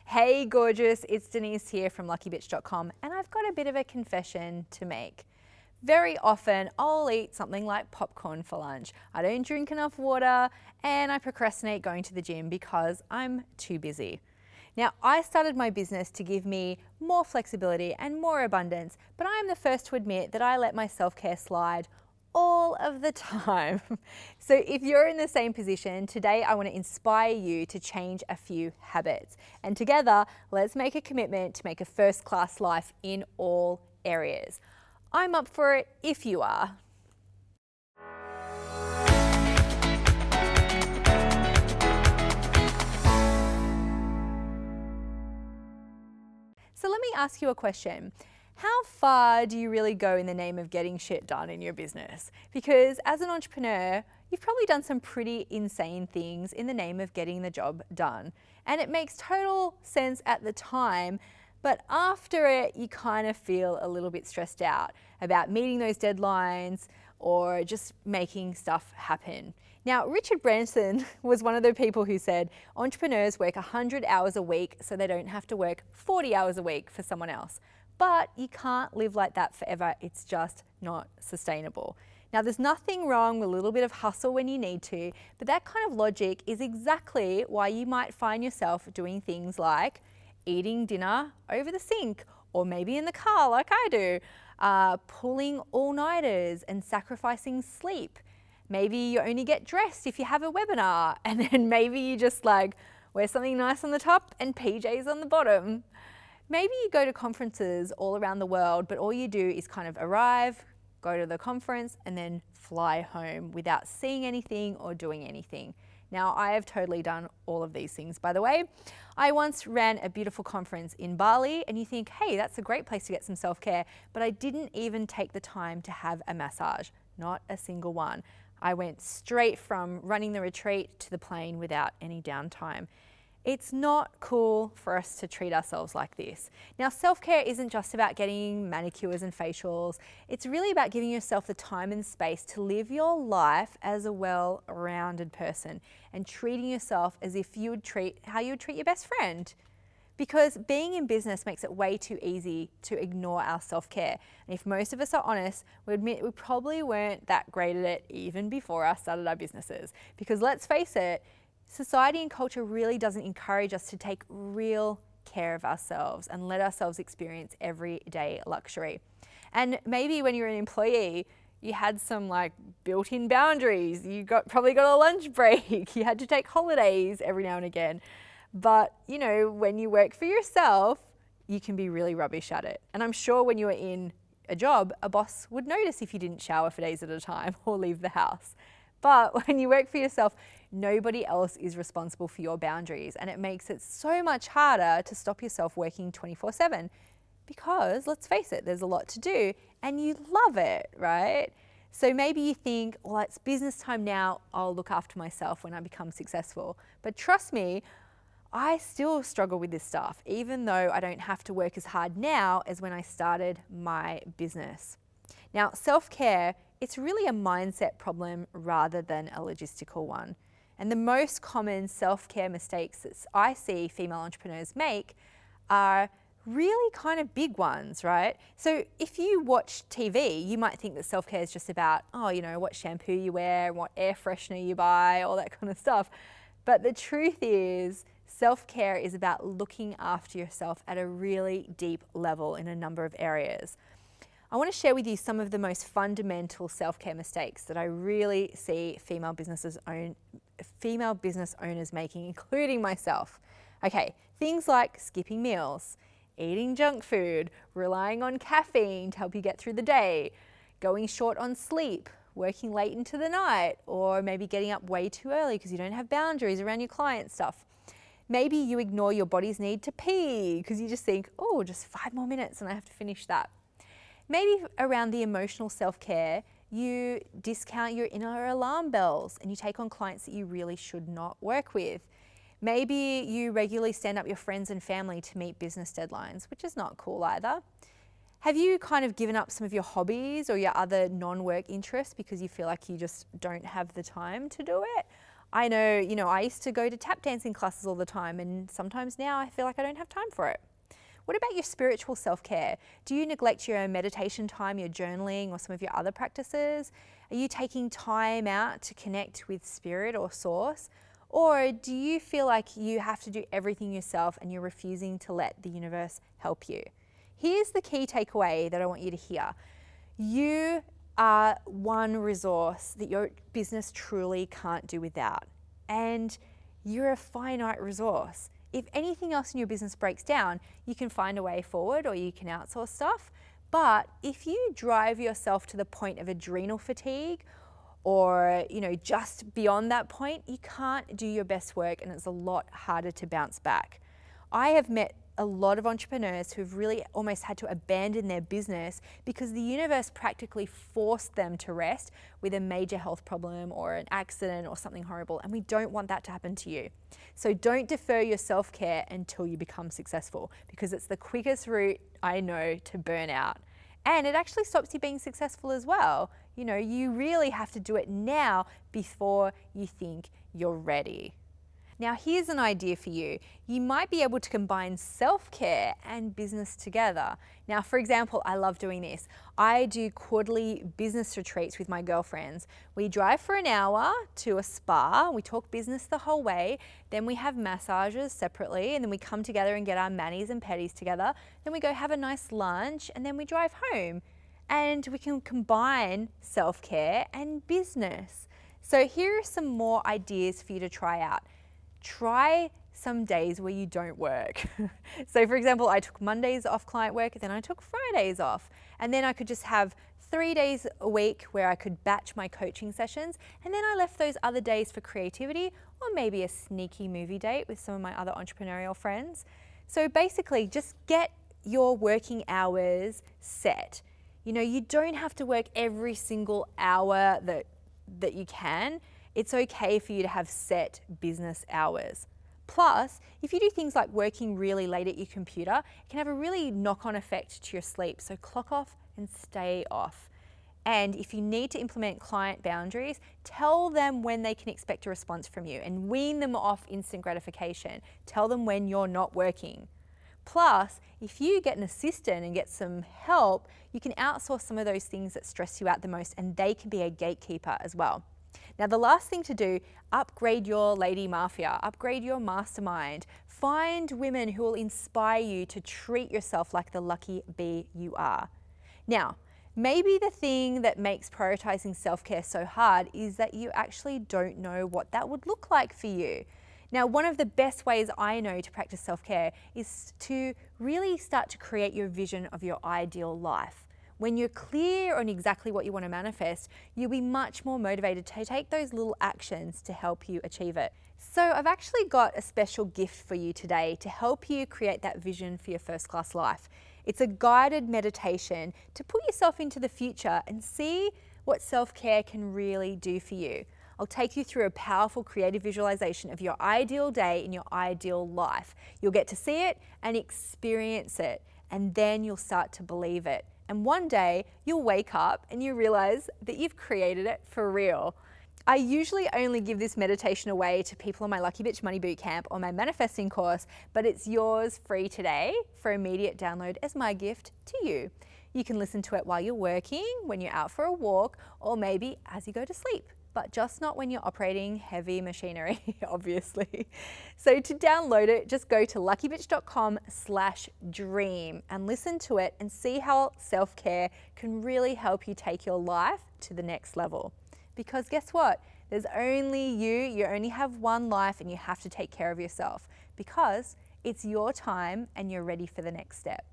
Hey gorgeous, it's Denise here from luckybitch.com, and I've got a bit of a confession to make. Very often I'll eat something like popcorn for lunch. I don't drink enough water and I procrastinate going to the gym because I'm too busy. Now, I started my business to give me more flexibility and more abundance, but I am the first to admit that I let my self-care slide all of the time. So if you're in the same position, today I want to inspire you to change a few habits. And together, let's make a commitment to make a first-class life in all areas. I'm up for it if you are. So let me ask you a question. How far do you really go in the name of getting shit done in your business? Because as an entrepreneur, you've probably done some pretty insane things in the name of getting the job done. And it makes total sense at the time, but after it, you kind of feel a little bit stressed out about meeting those deadlines or just making stuff happen. Now, Richard Branson was one of the people who said entrepreneurs work 100 hours a week so they don't have to work 40 hours a week for someone else. But you can't live like that forever. It's just not sustainable. Now, there's nothing wrong with a little bit of hustle when you need to, but that kind of logic is exactly why you might find yourself doing things like eating dinner over the sink, or maybe in the car like I do, pulling all-nighters and sacrificing sleep. Maybe you only get dressed if you have a webinar, and then maybe you just wear something nice on the top and PJs on the bottom. Maybe you go to conferences all around the world, but all you do is kind of arrive, go to the conference, and then fly home without seeing anything or doing anything. Now, I have totally done all of these things, by the way. I once ran a beautiful conference in Bali, and you think, hey, that's a great place to get some self-care, but I didn't even take the time to have a massage, not a single one. I went straight from running the retreat to the plane without any downtime. It's not cool for us to treat ourselves like this. Now, self-care isn't just about getting manicures and facials. It's really about giving yourself the time and space to live your life as a well-rounded person and treating yourself as if you would treat your best friend. Because being in business makes it way too easy to ignore our self-care. And if most of us are honest, we admit we probably weren't that great at it even before I started our businesses. Because let's face it, society and culture really doesn't encourage us to take real care of ourselves and let ourselves experience everyday luxury. And maybe when you're an employee, you had some built-in boundaries. You probably got a lunch break. You had to take holidays every now and again. But when you work for yourself, you can be really rubbish at it. And I'm sure when you were in a job, a boss would notice if you didn't shower for days at a time or leave the house. But when you work for yourself, nobody else is responsible for your boundaries, and it makes it so much harder to stop yourself working 24/7 because, let's face it, there's a lot to do and you love it, right? So maybe you think, well, it's business time now, I'll look after myself when I become successful. But trust me, I still struggle with this stuff, even though I don't have to work as hard now as when I started my business. Now, self-care, it's really a mindset problem rather than a logistical one. And the most common self-care mistakes that I see female entrepreneurs make are really kind of big ones, right? So if you watch TV, you might think that self-care is just about, what shampoo you wear, what air freshener you buy, all that kind of stuff. But the truth is, self-care is about looking after yourself at a really deep level in a number of areas. I want to share with you some of the most fundamental self-care mistakes that I really see female business owners making, including myself. Okay, things like skipping meals, eating junk food, relying on caffeine to help you get through the day, going short on sleep, working late into the night, or maybe getting up way too early because you don't have boundaries around your client stuff. Maybe you ignore your body's need to pee because you just think, oh, just 5 more minutes and I have to finish that. Maybe around the emotional self-care, you discount your inner alarm bells and you take on clients that you really should not work with. Maybe you regularly stand up your friends and family to meet business deadlines, which is not cool either. Have you kind of given up some of your hobbies or your other non-work interests because you feel like you just don't have the time to do it? I know, I used to go to tap dancing classes all the time, and sometimes now I feel like I don't have time for it. What about your spiritual self-care? Do you neglect your meditation time, your journaling, or some of your other practices? Are you taking time out to connect with spirit or source? Or do you feel like you have to do everything yourself and you're refusing to let the universe help you? Here's the key takeaway that I want you to hear. You are one resource that your business truly can't do without. And you're a finite resource. If anything else in your business breaks down, you can find a way forward or you can outsource stuff. But if you drive yourself to the point of adrenal fatigue or, just beyond that point, you can't do your best work and it's a lot harder to bounce back. I have met a lot of entrepreneurs who've really almost had to abandon their business because the universe practically forced them to rest with a major health problem or an accident or something horrible, and we don't want that to happen to you. So don't defer your self-care until you become successful, because it's the quickest route I know to burnout. And it actually stops you being successful as well. You really have to do it now before you think you're ready. Now, here's an idea for you. You might be able to combine self-care and business together. Now, for example, I love doing this. I do quarterly business retreats with my girlfriends. We drive for an hour to a spa. We talk business the whole way. Then we have massages separately, and then we come together and get our manis and pedis together. Then we go have a nice lunch, and then we drive home. And we can combine self-care and business. So here are some more ideas for you to try out. Try some days where you don't work. So for example, I took Mondays off client work, then I took Fridays off. And then I could just have 3 days a week where I could batch my coaching sessions. And then I left those other days for creativity or maybe a sneaky movie date with some of my other entrepreneurial friends. So basically just get your working hours set. You don't have to work every single hour that you can. It's okay for you to have set business hours. Plus, if you do things like working really late at your computer, it can have a really knock-on effect to your sleep. So clock off and stay off. And if you need to implement client boundaries, tell them when they can expect a response from you and wean them off instant gratification. Tell them when you're not working. Plus, if you get an assistant and get some help, you can outsource some of those things that stress you out the most, and they can be a gatekeeper as well. Now, the last thing to do, upgrade your lady mafia, upgrade your mastermind. Find women who will inspire you to treat yourself like the lucky bee you are. Now, maybe the thing that makes prioritizing self-care so hard is that you actually don't know what that would look like for you. Now, one of the best ways I know to practice self-care is to really start to create your vision of your ideal life. When you're clear on exactly what you want to manifest, you'll be much more motivated to take those little actions to help you achieve it. So I've actually got a special gift for you today to help you create that vision for your first class life. It's a guided meditation to put yourself into the future and see what self-care can really do for you. I'll take you through a powerful creative visualization of your ideal day in your ideal life. You'll get to see it and experience it, and then you'll start to believe it. And one day you'll wake up and you realize that you've created it for real. I usually only give this meditation away to people on my Lucky Bitch Money Bootcamp or my manifesting course, but it's yours free today for immediate download as my gift to you. You can listen to it while you're working, when you're out for a walk, or maybe as you go to sleep, but just not when you're operating heavy machinery, obviously. So to download it, just go to luckybitch.com/dream and listen to it and see how self-care can really help you take your life to the next level. Because guess what? There's only you only have one life, and you have to take care of yourself because it's your time and you're ready for the next step.